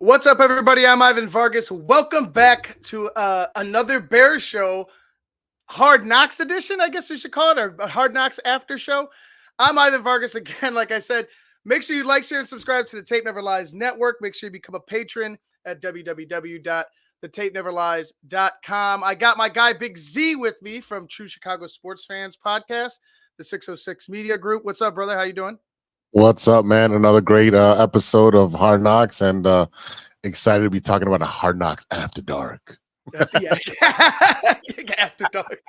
What's up, everybody? I'm Ivan Vargas. Welcome back to another Bears show, Hard Knocks edition, I guess we should call it, or Hard Knocks after show. I'm Ivan Vargas again. Like I said, make sure you like, share, and subscribe to the Tape Never Lies Network. Make sure you become a patron at www.thetapeneverlies.com. I got my guy Big Z with me from True Chicago Sports Fans Podcast, the 606 Media Group. What's up, brother? How you doing? What's up, man? Another great episode of Hard Knocks, and excited to be talking about a Hard Knocks After Dark. Yeah, after dark.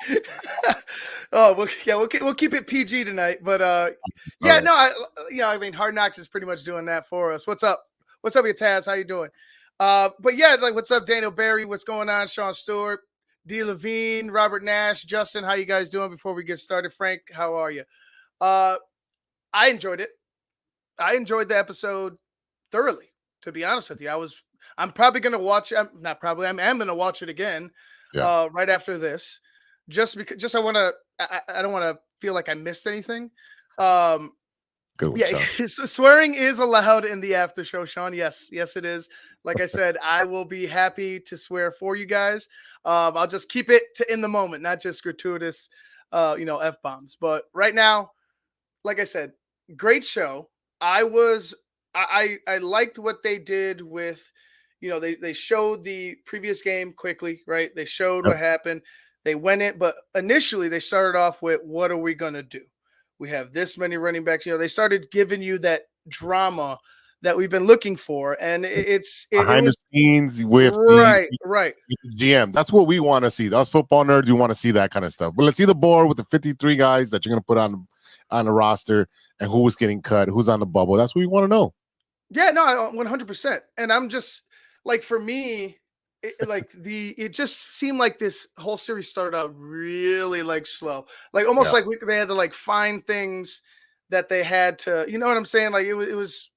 We'll keep it PG tonight, but I mean, Hard Knocks is pretty much doing that for us. What's up? What's up, Taz? How you doing? But yeah, like, what's up, Daniel Barry? What's going on, Sean Stewart, D. Levine, Robert Nash, Justin? How you guys doing? Before we get started, Frank, how are you? I enjoyed it. I enjoyed the episode thoroughly, to be honest with you. I'm probably going to watch it. I am going to watch it again right after this, just because I don't want to feel like I missed anything. Swearing is allowed in the after show, Sean. Yes, it is. Like I said, I will be happy to swear for you guys. I'll just keep it to in the moment, not just gratuitous, F-bombs. But right now, like I said, great show. I liked what they did with, they showed the previous game quickly, right? They showed what happened. They went in, but initially they started off with, what are we going to do? We have this many running backs. They started giving you that drama that we've been looking for. And it's behind the scenes with the GM. That's what we want to see. Us football nerds, we want to see that kind of stuff. But let's see the board with the 53 guys that you're going to put on the roster, and who was getting cut, who's on the bubble. That's what we want to know. Yeah, no, 100%. And I'm just like, for me, it just seemed like this whole series started out really slow, almost like they had to find things that they had to, you know what I'm saying? Like it was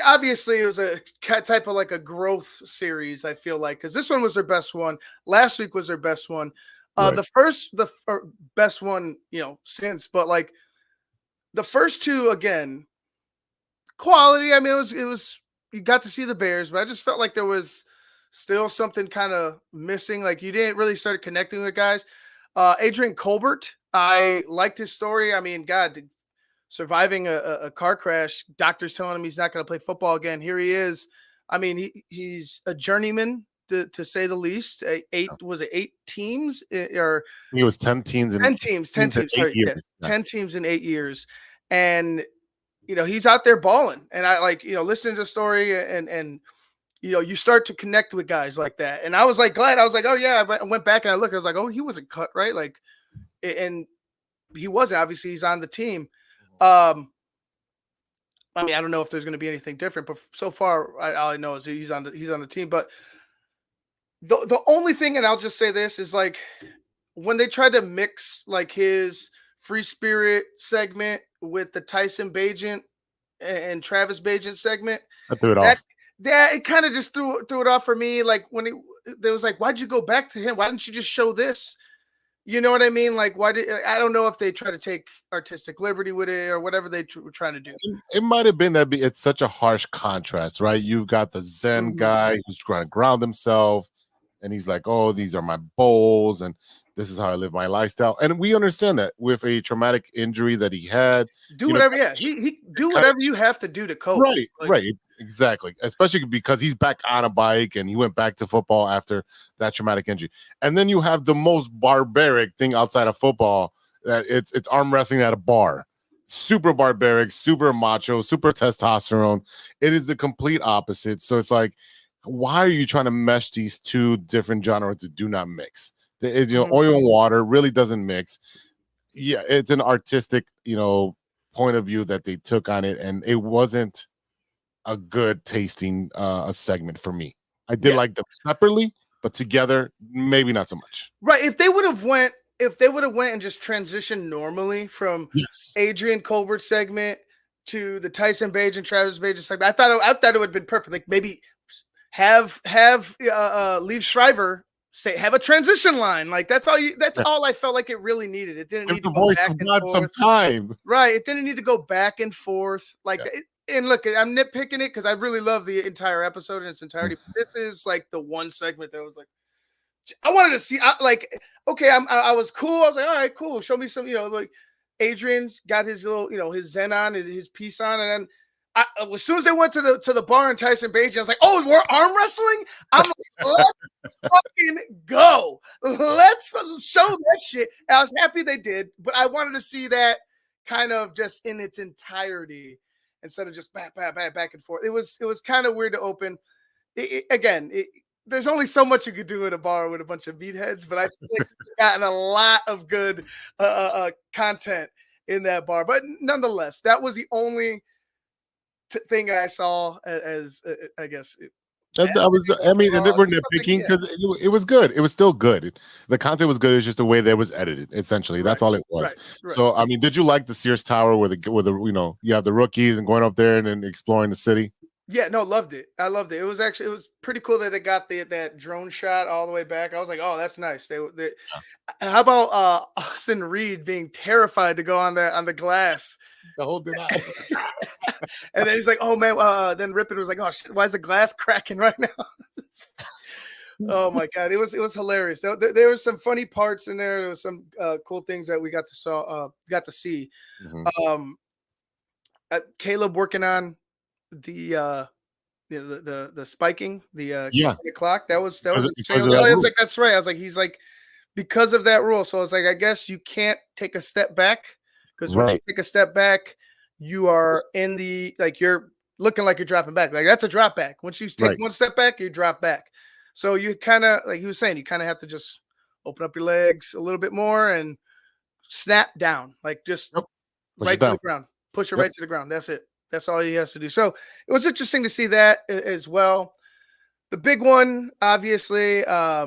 obviously it was a type of a growth series. I feel like, because this one was their best one. Last week was their best one. The best one, since, but the first two, again, quality. I mean, it was you got to see the Bears, but I just felt like there was still something kind of missing. Like, you didn't really start connecting with guys. Adrian Colbert, I liked his story. I mean, God, surviving a car crash, doctors telling him he's not going to play football again. Here he is. I mean, he's a journeyman, to say the least. Eight teams, or he was 10 teams. 10 teams. Sorry, 10 teams in 8 years, and he's out there balling. And I listening to the story, and you start to connect with guys like that. And I was glad. I was oh yeah. I went back and I looked. I was oh, he wasn't cut, right? And he wasn't. Obviously, he's on the team. I mean, I don't know if there's going to be anything different, but so far, all I know is he's on the team. But the only thing, and I'll just say this, is when they tried to mix his free spirit segment with the Tyson Bagent and Travis Bagent segment, I threw it off. Yeah, it kind of just threw it off for me. When they was why'd you go back to him? Why didn't you just show this? You know what I mean? I don't know if they try to take artistic liberty with it or whatever they were trying to do. It might have been that it's such a harsh contrast, right? You've got the Zen guy who's trying to ground himself, and he's like, oh, these are my bowls, and this is how I live my lifestyle. And we understand that with a traumatic injury that he had. Do whatever, he do whatever you have to do to cope. Right. Exactly. Especially because he's back on a bike and he went back to football after that traumatic injury. And then you have the most barbaric thing outside of football, that it's arm wrestling at a bar. Super barbaric, super macho, super testosterone. It is the complete opposite. So it's why are you trying to mesh these two different genres that do not mix? Oil and water really doesn't mix. Yeah, it's an artistic, point of view that they took on it, and it wasn't a good tasting segment for me. I did like them separately, but together, maybe not so much. Right. If they would have went and just transitioned normally from Adrian Colbert segment to the Tyson Bagent, Travis Bagent segment, I thought it would have been perfect. Maybe have Liev Schreiber have a transition line. That's all I felt like it really needed. It didn't need to go back and forth. Some time. Right. It didn't need to go back and forth. and look, I'm nitpicking it because I really love the entire episode in its entirety. This is like the one segment that was like, I wanted to see. Okay, I was cool. I was like, all right, cool. Show me some, like Adrian's got his little, his Zen on, his piece on, and then as soon as they went to the bar in Tyson Beijing, I was like, oh, we're arm wrestling. I'm like, let's fucking go. Let's show that shit. And I was happy they did, but I wanted to see that kind of just in its entirety instead of just back and forth. It was kind of weird to open. There's only so much you could do at a bar with a bunch of meatheads, but I feel like it's gotten a lot of good content in that bar. But nonetheless, that was the only thing I saw as I guess. And they were nitpicking because it was good. It was still good. The content was good. It's just the way that it was edited. Essentially, that's all it was. Right. So, I mean, did you like the Sears Tower where you have the rookies and going up there and then exploring the city? Yeah, no, loved it. I loved it. It was pretty cool that they got that drone shot all the way back. I was like, oh, that's nice. How about Austin Reed being terrified to go on the glass? The whole thing. And then he's like, oh man. Then Rippon was like, oh shit, why is the glass cracking right now? Oh my god, it was hilarious. There was some funny parts in there. There was some cool things that we got to see. Mm-hmm. Caleb working on the spiking, the clock. That was I was like, that's right. I was like, he's like, because of that rule. So it's like, I guess you can't take a step back, because when you take a step back, you are in you're looking like you're dropping back. Like that's a drop back. Once you take one step back, you drop back. So you kind of, like he was saying, you kind of have to just open up your legs a little bit more and snap down, like just right to the ground, push it right to the ground. That's it. That's all he has to do. So it was interesting to see that as well. The big one, obviously, I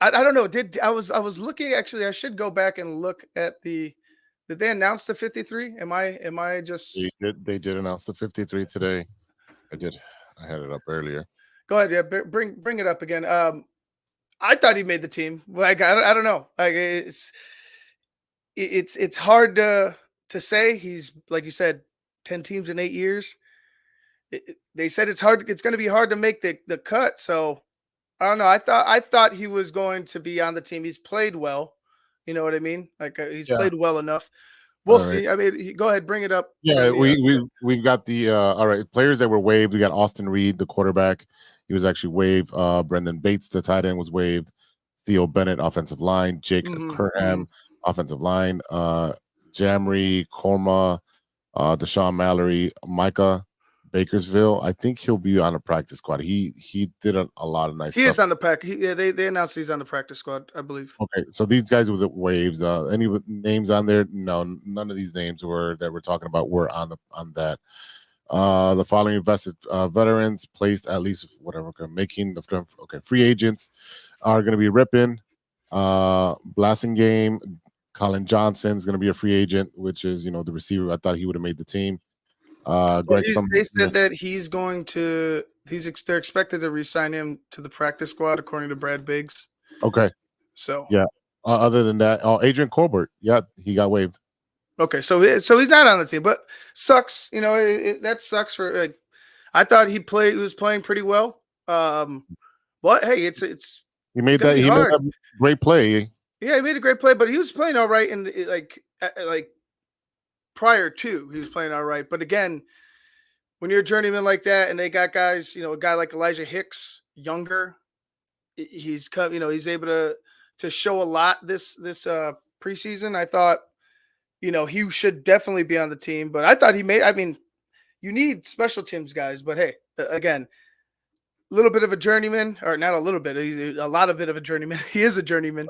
don't know. I was looking, actually, I should go back and look at did they announce the 53? Am I just? They did announce the 53 today. I did. I had it up earlier. Go ahead. Yeah. Bring it up again. I thought he made the team. Like, I don't know. Like it's hard to say. He's, like you said, 10 teams in 8 years. They said it's hard. It's going to be hard to make the cut. So I don't know. I thought he was going to be on the team. He's played well. You know what I mean? Like he's played well enough. We'll see. I mean, go ahead, bring it up. Yeah, we've got the all right players that were waived. We got Austin Reed, the quarterback. He was actually waived. Brendan Bates, the tight end, was waived. Theo Bennett, offensive line. Jake Curham, offensive line. Jamry Korma, Deshaun Mallory, Micah Bakersville. I think he'll be on the practice squad. He did a lot of nice stuff. He is on the practice. They announced he's on the practice squad, I believe. Okay, so these guys was at waves. Any names on there? No, none of these names that we're talking about were on that. The following invested veterans placed at least whatever making the free agents are going to be Rippon, Blasingame. Colin Johnson is going to be a free agent, which is the receiver. I thought he would have made the team. They said that they're expected to re-sign him to the practice squad, according to Brad Biggs. Okay. So yeah. Other than that, Adrian Colbert, he got waived. Okay, so he's not on the team, but sucks. That sucks for. I thought he was playing pretty well. But hey, it's he made that great play. Yeah, he made a great play, but he was playing all right, and like prior to, he was playing all right. But again, when you're a journeyman like that, and they got guys, a guy like Elijah Hicks, younger, he's able to show a lot this preseason. I thought, he should definitely be on the team, but I thought you need special teams guys, but hey, again, a little bit of a journeyman, or not a little bit, he's a lot of bit of a journeyman. He is a journeyman.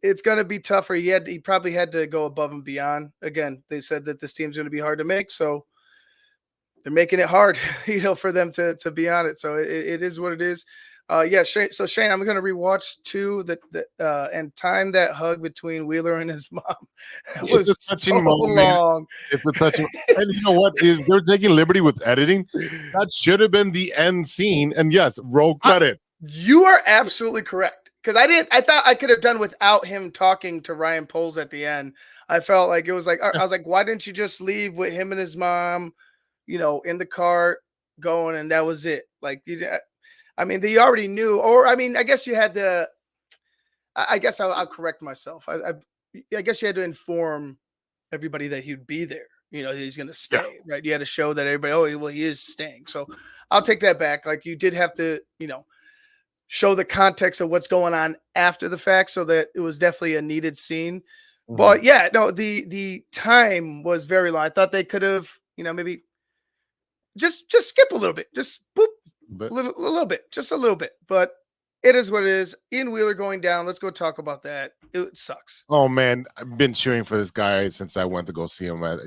It's going to be tougher. He probably had to go above and beyond. Again, they said that this team's going to be hard to make, so they're making it hard, for them to be on it. So it is what it is. Shane. So Shane, I'm going to rewatch and time that hug between Wheeler and his mom. It was a touching long. It's a touching. And you know what? They're taking liberty with editing. That should have been the end scene. And yes, roll credit. You are absolutely correct. Because I thought I could have done without him talking to Ryan Poles at the end. I felt like it was like, I was like, why didn't you just leave with him and his mom? in the car going, and that was it. Like, I mean, they already knew, or I mean, I guess you had to. I guess I'll correct myself. I guess you had to inform everybody that he'd be there. He's going to Yeah. stay, right? You had to show that everybody, oh, well, he is staying. So I'll take that back. Like, you did have to, show the context of what's going on after the fact, so that it was definitely a needed scene. But yeah, no, the time was very long. I thought they could have, maybe just skip a little bit, just boop, a little bit, just a little bit. But it is what it is. Ian Wheeler going down. Let's go talk about that. It sucks. Oh man, I've been cheering for this guy since I went to go see him at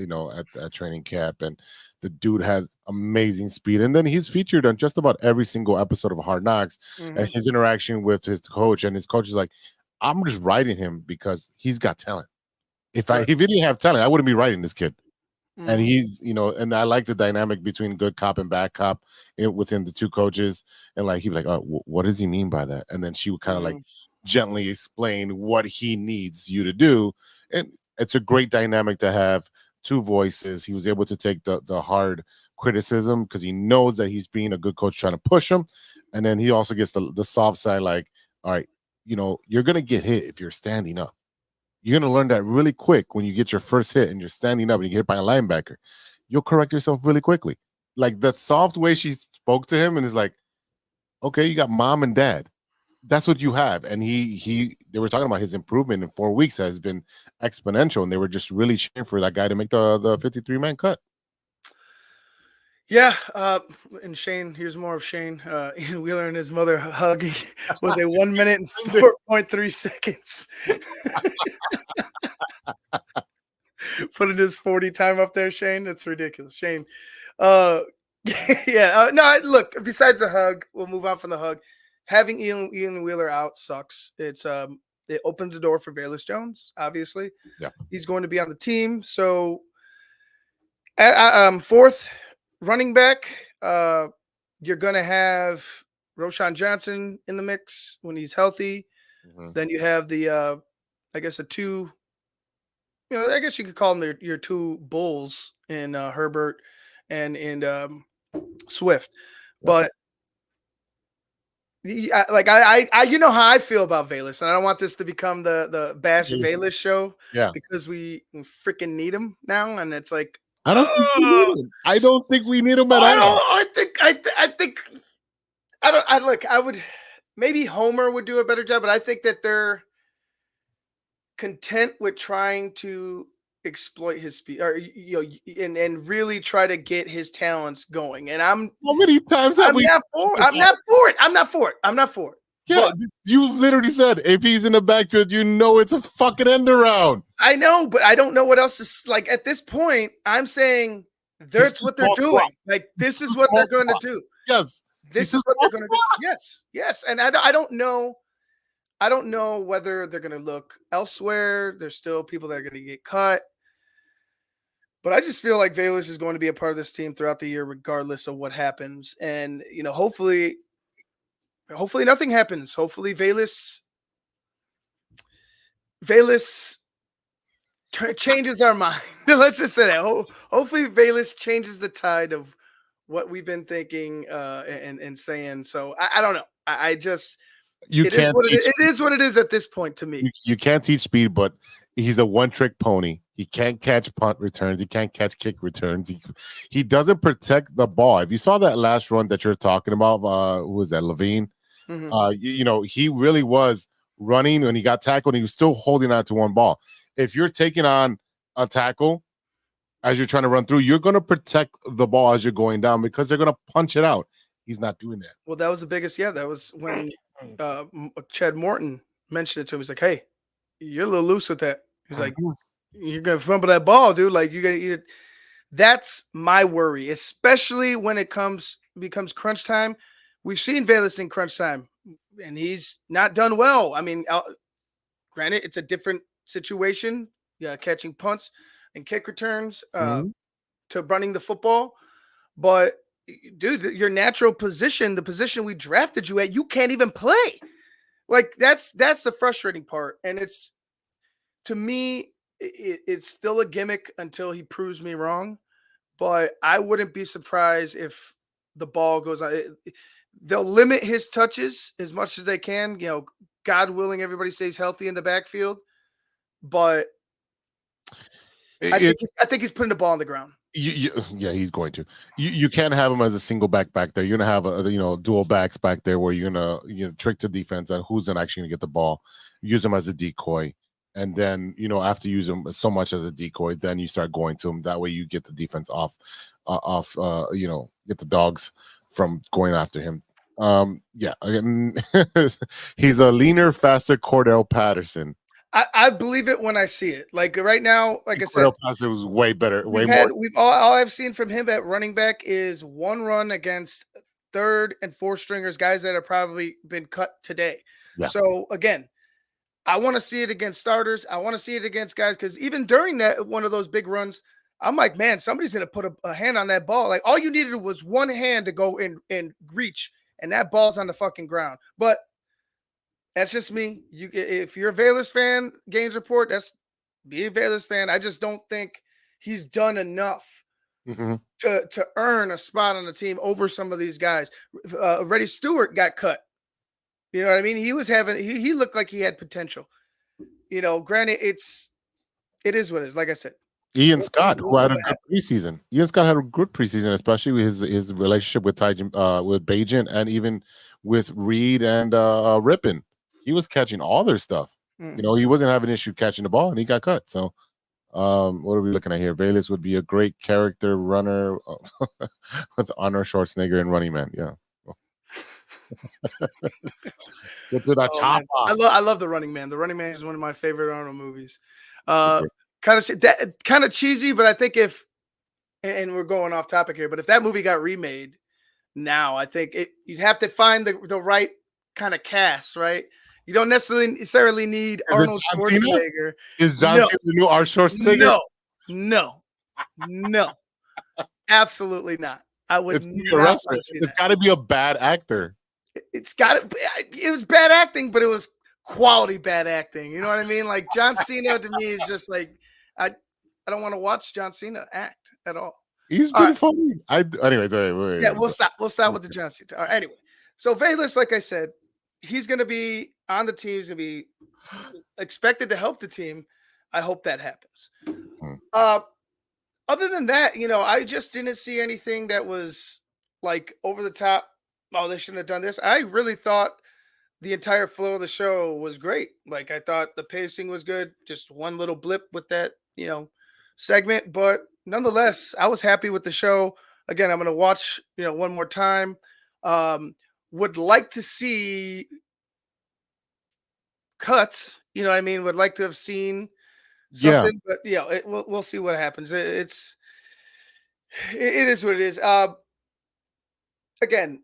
training camp, and the dude has amazing speed. And then he's featured on just about every single episode of Hard Knocks, and his interaction with his coach, and his coach is like, "I'm just writing him because he's got talent. If he didn't have talent, I wouldn't be writing this kid." And he's, and I like the dynamic between good cop and bad cop within the two coaches. And like, he'd be like, "Oh, what does he mean by that?" And then she would kind of like gently explain what he needs you to do. And it's a great dynamic to have two voices. He was able to take the hard criticism because he knows that he's being a good coach trying to push him. And then he also gets the soft side, like, all right, you're going to get hit if you're standing up. You're going to learn that really quick when you get your first hit and you're standing up and you get hit by a linebacker. You'll correct yourself really quickly. Like, the soft way she spoke to him, and is like, okay, you got mom and dad. That's what you have. And they were talking about his improvement in 4 weeks has been exponential, and they were just really cheering for that guy to make the 53-man cut. Yeah, and Shane, here's more of Shane. Ian Wheeler and his mother hugging was a 1 minute and 4.3 seconds. Putting his 40 time up there, Shane. That's ridiculous. Shane. Yeah. No, look, besides the hug, we'll move on from the hug. Having Ian Wheeler out sucks. It opens the door for Velus Jones, obviously. Yeah. He's going to be on the team. So, fourth running back, you're going to have Roschon Johnson in the mix when he's healthy. Then you have the, I guess, the two, I guess you could call them your two bulls in Herbert and Swift. But I you know how I feel about Velus, and I don't want this to become the bash Velus show. Yeah, because we freaking need him now, and it's like, I don't think we need him. I don't think we need him at all. I think I would, maybe Homer would do a better job, but I think that they're content with trying to exploit his speed, or and really try to get his talents going. And how many times have we? I'm not for it. Yeah, but you literally said if he's in the backfield, it's a fucking end around. I know, but I don't know what else is like at this point. I'm saying that's what they're doing. Like, this is what they're going to do. Yes, this is what they're going to do. Yes, and I don't know. I don't know whether they're going to look elsewhere. There's still people that are going to get cut. But I just feel like Velus is going to be a part of this team throughout the year, regardless of what happens. And, hopefully nothing happens. Hopefully Velus changes our mind. Let's just say that. Hopefully Velus changes the tide of what we've been thinking and saying. So I don't know. I just... It is what it is at this point to me. You can't teach speed, but he's a one-trick pony. He can't catch punt returns. He can't catch kick returns. He doesn't protect the ball. If you saw that last run that you're talking about, who was that, Levine? He really was running when he got tackled, and he was still holding on to one ball. If you're taking on a tackle as you're trying to run through, you're going to protect the ball as you're going down because they're going to punch it out. He's not doing that. Well, that was the biggest. Yeah, that was when Chad Morton mentioned it to him. He's like, "Hey, you're a little loose with that." He's like, "You're gonna fumble that ball, dude. Like, you gotta." That's my worry, especially when it becomes crunch time. We've seen Velus in crunch time, and he's not done well. I mean, granted, it's a different situation. Yeah, catching punts and kick returns to running the football, but. Dude, your natural position, the position we drafted you at, you can't even play. Like, that's the frustrating part. And it's, to me, it's still a gimmick until he proves me wrong. but I wouldn't be surprised if the ball goes on. They'll limit his touches as much as they can. God willing, everybody stays healthy in the backfield. But It, I think he's putting the ball on the ground. yeah, he's going to. You can't have him as a single back there. You're gonna have dual backs back there where you're gonna trick the defense on who's actually gonna get the ball, use him as a decoy, and then after you use him so much as a decoy, then you start going to him. That way you get the defense off, get the dogs from going after him. Yeah, again, he's a leaner, faster Cordell Patterson. I believe it when I see it. Like right now, like I said, Cordell Patterson was way better, way we've more. all I've seen from him at running back is one run against third and fourth stringers, guys that have probably been cut today. Yeah. So again, I want to see it against starters. I want to see it against guys because even during that one of those big runs, I'm like, man, somebody's gonna put a hand on that ball. Like all you needed was one hand to go and reach, and that ball's on the fucking ground. But that's just me. If you're a Valors fan, Games Report, be a Valors fan. I just don't think he's done enough to earn a spot on the team over some of these guys. Reddy Stewart got cut. You know what I mean? He looked like he had potential. Granted, it is what it is. Like I said, Ian Scott, who had a good preseason. Ian Scott had a good preseason, especially with his relationship with with Bajan and even with Reed and Rippon. He was catching all their stuff. He wasn't having an issue catching the ball, and he got cut. So, what are we looking at here? Valus would be a great character runner with Arnold Schwarzenegger and Running Man. Yeah. Get to that chopper. I love the Running Man. The Running Man is one of my favorite Arnold movies. Kind of cheesy, but I think and we're going off topic here, but if that movie got remade now, I think you'd have to find the right kind of cast, right? You don't necessarily need Arnold Schwarzenegger. Is John Cena the new Arnold Schwarzenegger? No, absolutely not. I would. It's got to be a bad actor. It was bad acting, but it was quality bad acting. You know what I mean? Like John Cena to me is just like I don't want to watch John Cena act at all. He's pretty funny. Anyways, wait. Yeah, we'll stop with the John Cena. All right, anyway, so Valus, like I said, he's going to be on the team. He's going to be expected to help the team. I hope that happens. Other than that, I just didn't see anything that was like over the top. Oh, they shouldn't have done this. I really thought the entire flow of the show was great. Like I thought the pacing was good. Just one little blip with that, segment, but nonetheless, I was happy with the show. Again, I'm going to watch, one more time. Would like to see cuts. You know what I mean? Would like to have seen something, but we'll see what happens. It is what it is. Again,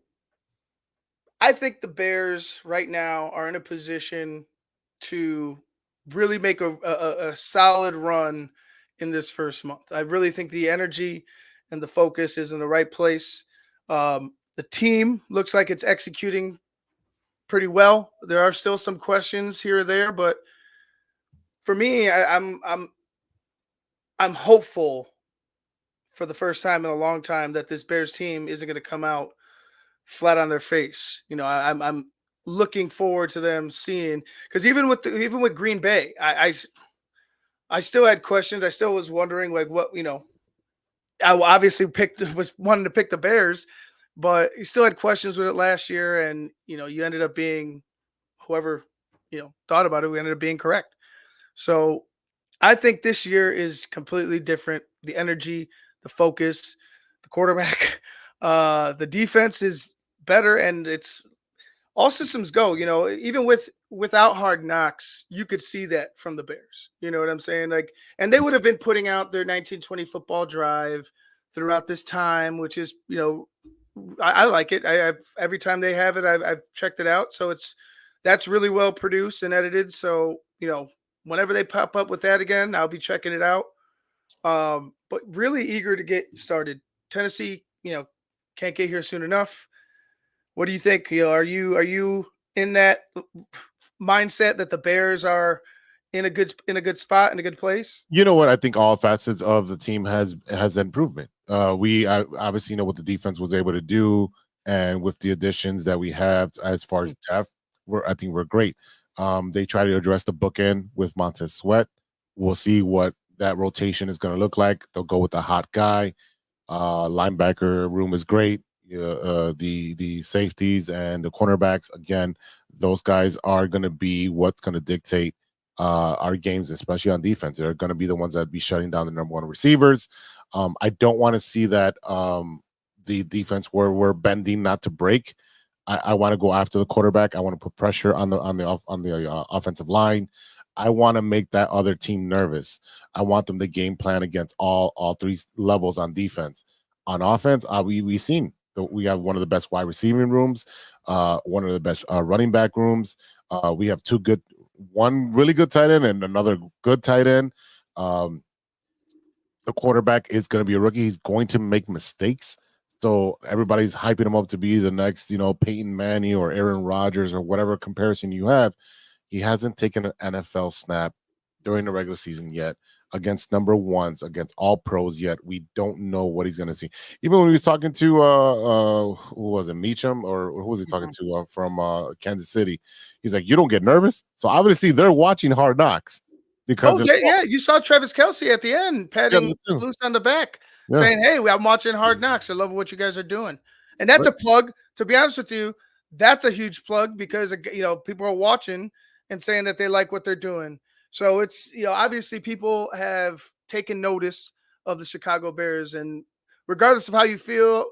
I think the Bears right now are in a position to really make a solid run in this first month. I really think the energy and the focus is in the right place. The team looks like it's executing pretty well. There are still some questions here or there, but for me, I'm hopeful for the first time in a long time that this Bears team isn't going to come out flat on their face. I'm looking forward to them seeing, because even with Green Bay, I still had questions. I still was wondering like what, I obviously was wanting to pick the Bears, but you still had questions with it last year. And, you ended up being whoever, thought about it. We ended up being correct. So I think this year is completely different. The energy, the focus, the quarterback, the defense is better, and it's all systems go. Even without Hard Knocks, you could see that from the Bears. You know what I'm saying? Like, and they would have been putting out their 1920 football drive throughout this time, which is, I like it. Every time they have it, I've checked it out. So that's really well produced and edited. So, whenever they pop up with that again, I'll be checking it out. But really eager to get started. Tennessee, can't get here soon enough. What do you think? Are you in that mindset that the Bears are in a good spot, in a good place? You know what? I think all facets of the team has improvement. We obviously know what the defense was able to do, and with the additions that we have as far Mm. as depth, I think we're great. They try to address the bookend with Montez Sweat. We'll see what that rotation is going to look like. They'll go with the hot guy. Linebacker room is great. The safeties and the cornerbacks, again, those guys are going to be what's going to dictate our games, especially on defense. They're going to be the ones that be shutting down the number one receivers. I don't want to see that the defense where we're bending not to break. I want to go after the quarterback. I want to put pressure on the offensive line. I want to make that other team nervous. I want them to game plan against all three levels on defense. On offense, we seen we have one of the best wide receiving rooms, one of the best running back rooms. We have one really good tight end and another good tight end. Um, the quarterback is going to be a rookie. He's going to make mistakes. So everybody's hyping him up to be the next, Peyton Manning or Aaron Rodgers or whatever comparison you have. He hasn't taken an NFL snap during the regular season yet against number ones, against all pros yet. We don't know what he's going to see. Even when he was talking to who was it, Meacham, or who was he talking to from Kansas City? He's like, you don't get nervous. So obviously they're watching Hard Knocks because Yeah, you saw Travis Kelce at the end patting Luce on the back, saying, "Hey, I'm watching Hard Knocks. I love what you guys are doing." And that's a plug. To be honest with you, that's a huge plug because people are watching and saying that they like what they're doing. So it's obviously people have taken notice of the Chicago Bears, and regardless of how you feel,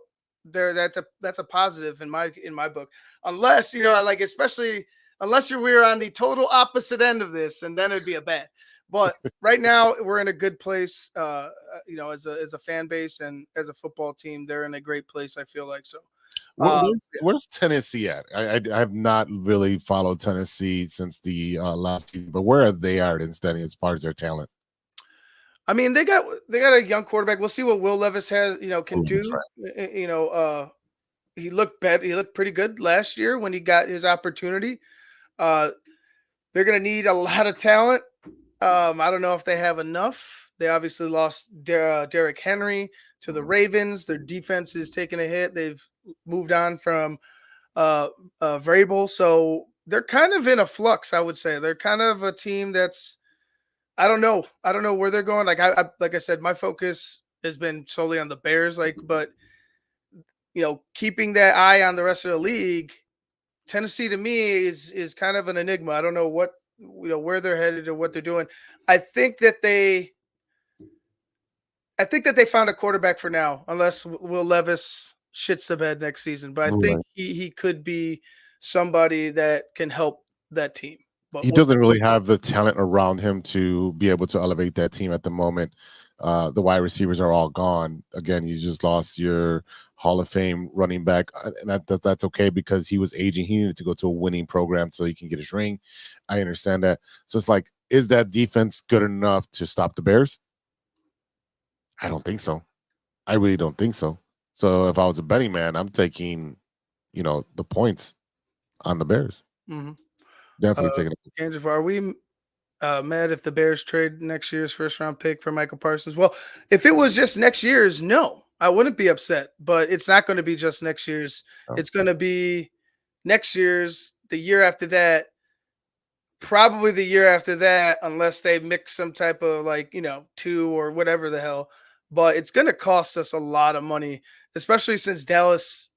that's a positive in my book. Unless like especially unless we're on the total opposite end of this, and then it'd be a bad. But right now we're in a good place. As a fan base and as a football team, they're in a great place. I feel like so. Where's Tennessee at? I have not really followed Tennessee since the last season, but where are they at instead as far as their talent? I mean, they got a young quarterback. We'll see what Will Levis can do. He looked better. He looked pretty good last year when he got his opportunity. They're going to need a lot of talent. I don't know if they have enough. They obviously lost Derrick Henry to the Ravens. Their defense is taking a hit. They've moved on from Vrabel, so they're kind of in a flux. I would say they're kind of a team that's. I don't know. I don't know where they're going. Like I said, my focus has been solely on the Bears. But keeping that eye on the rest of the league, Tennessee to me is kind of an enigma. I don't know where they're headed or what they're doing. I think that they found a quarterback for now, unless Will Levis shits the bed next season. But I think he could be somebody that can help that team. But He doesn't really have the talent around him to be able to elevate that team at the moment. The wide receivers are all gone. Again, you just lost your Hall of Fame running back, and that's okay because he was aging. He needed to go to a winning program so he can get his ring. I understand that. So it's like, is that defense good enough to stop the Bears? I don't think so. I really don't think so. So if I was a betting man, I'm taking, the points on the Bears. Mm-hmm. Definitely taking it. Andrew, are we mad if the Bears trade next year's first round pick for Michael Parsons? Well, if it was just next year's, no, I wouldn't be upset. But it's not going to be just next year's. Oh. It's going to be next year's, the year after that, probably the year after that, unless they mix some type of 2 or whatever the hell. But it's going to cost us a lot of money, especially since Dallas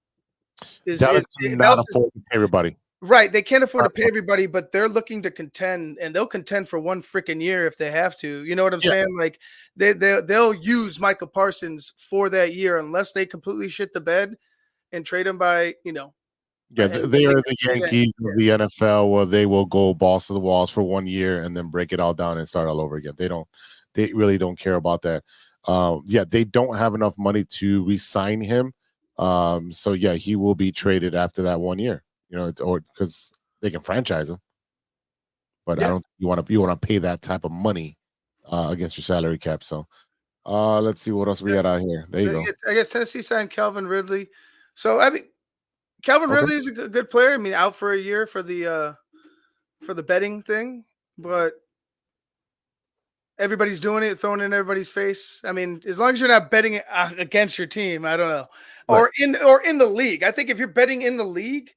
cannot afford to pay everybody. Right, they can't afford to pay everybody, but they're looking to contend, and they'll contend for one freaking year if they have to. You know what I'm saying? Like they'll use Michael Parsons for that year unless they completely shit the bed and trade him by. Yeah, they are the Yankees of the NFL, where they will go balls to the walls for 1 year and then break it all down and start all over again. They really don't care about that. They don't have enough money to re-sign him. So yeah, he will be traded after that 1 year. Or because they can franchise him, but I don't think you want to pay that type of money against your salary cap. So let's see what else we got out here. There you go. I guess Tennessee signed Calvin Ridley. So I mean, Calvin Ridley is a good player. I mean, out for a year for the betting thing, but Everybody's doing it, throwing it in everybody's face. I mean, as long as you're not betting against your team, I don't know, Right. or in the league. I think if you're betting in the league,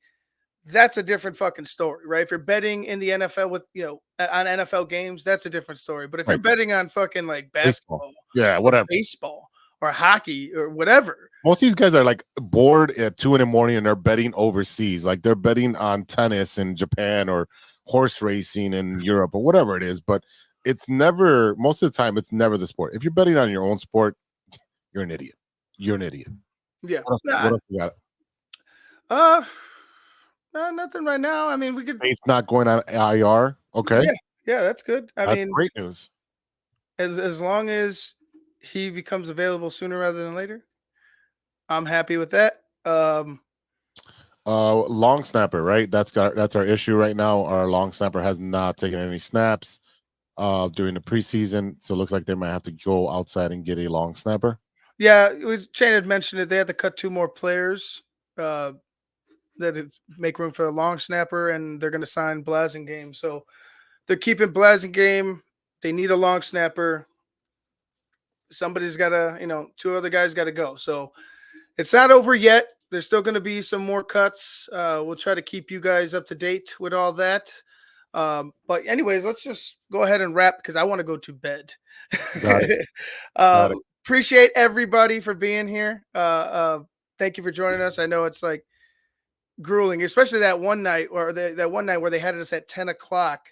that's a different fucking story, right? If you're betting in the NFL with on NFL games, that's a different story. But if you're Right. betting on fucking like Baseball. basketball, Yeah, or whatever. baseball, or hockey, or whatever, Most of these guys are like bored at 2 in the morning and they're betting overseas. Like they're betting on tennis in Japan or horse racing in Europe or whatever it is. But it's never, most of the time, it's never the sport. If you're betting on your own sport, you're an idiot. You're an idiot. yeah. What else you got? Uh, nothing right now. I mean, we could. It's not going on IR. Okay. Yeah, that's good. I That's mean, great news. as long as he becomes available sooner rather than later, I'm happy with that. Long snapper, right? That's our issue right now. Our long snapper has not taken any snaps during the preseason, so it looks like they might have to go outside and get a long snapper. Yeah, Shane had mentioned it. They had to cut 2 more players that make room for a long snapper, and they're going to sign Blasingame. So they're keeping Blasingame. They need a long snapper. Somebody's got to, 2 other guys got to go. So it's not over yet. There's still going to be some more cuts. We'll try to keep you guys up to date with all that. But anyways, let's just go ahead and wrap because I want to go to bed. Got it. Got it. Appreciate everybody for being here. Thank you for joining us. I know it's like grueling, especially that one night or that one night where they had us at 10 o'clock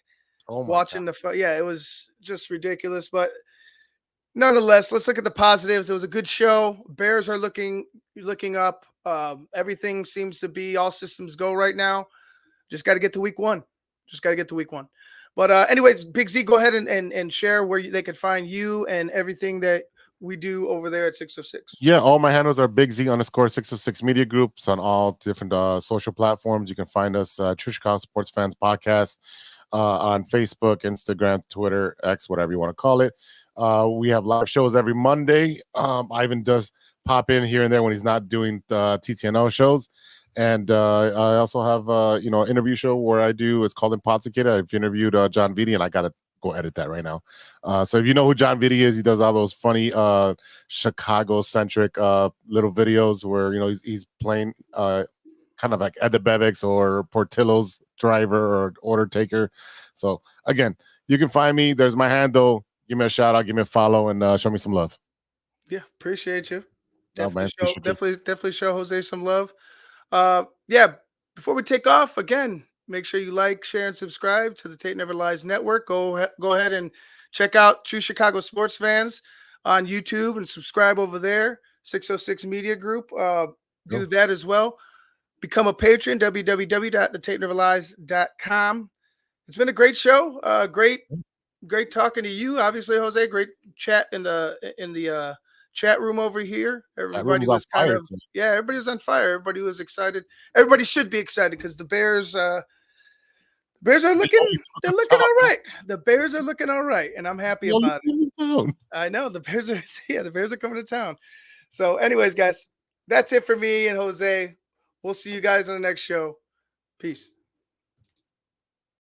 watching the fight. Yeah, it was just ridiculous. But nonetheless, let's look at the positives. It was a good show. Bears are looking up. Everything seems to be all systems go right now. Just got to get to week 1. But anyways, Big Z, go ahead and share where they could find you and everything that we do over there at 606. Yeah, all my handles are BIG-Z_606 Media Groups on all different social platforms. You can find us True Chicago Sports Fans Podcast on Facebook, Instagram, Twitter, X, whatever you want to call it. We have live shows every Monday. Ivan does pop in here and there when he's not doing TTNO shows. And I also have an interview show where I do. It's called Intoxicated. I've interviewed John Vitti, and I gotta go edit that right now. So if you know who John Vitti is, he does all those funny Chicago-centric little videos where he's playing kind of like Ed the Bebex or Portillo's driver or order taker. So again, you can find me. There's my handle. Give me a shout out, give me a follow, and show me some love. Yeah, appreciate you. Definitely Show Jose some love. Before we take off, again, make sure you like, share, and subscribe to the Tate Never Lies Network. Go ahead and check out True Chicago Sports Fans on YouTube and subscribe over there. 606 Media Group. Do that as well. Become a patron, www.thetateneverlies.com. It's been a great show. Great talking to you. Obviously, Jose, great chat in the chat room over here. Everybody was everybody was on fire. Everybody was excited. Everybody should be excited because the Bears are looking all right. The Bears are looking all right, and I'm happy about it. I know the Bears are coming to town. So anyways, guys, that's it for me and Jose. We'll see you guys on the next show. Peace.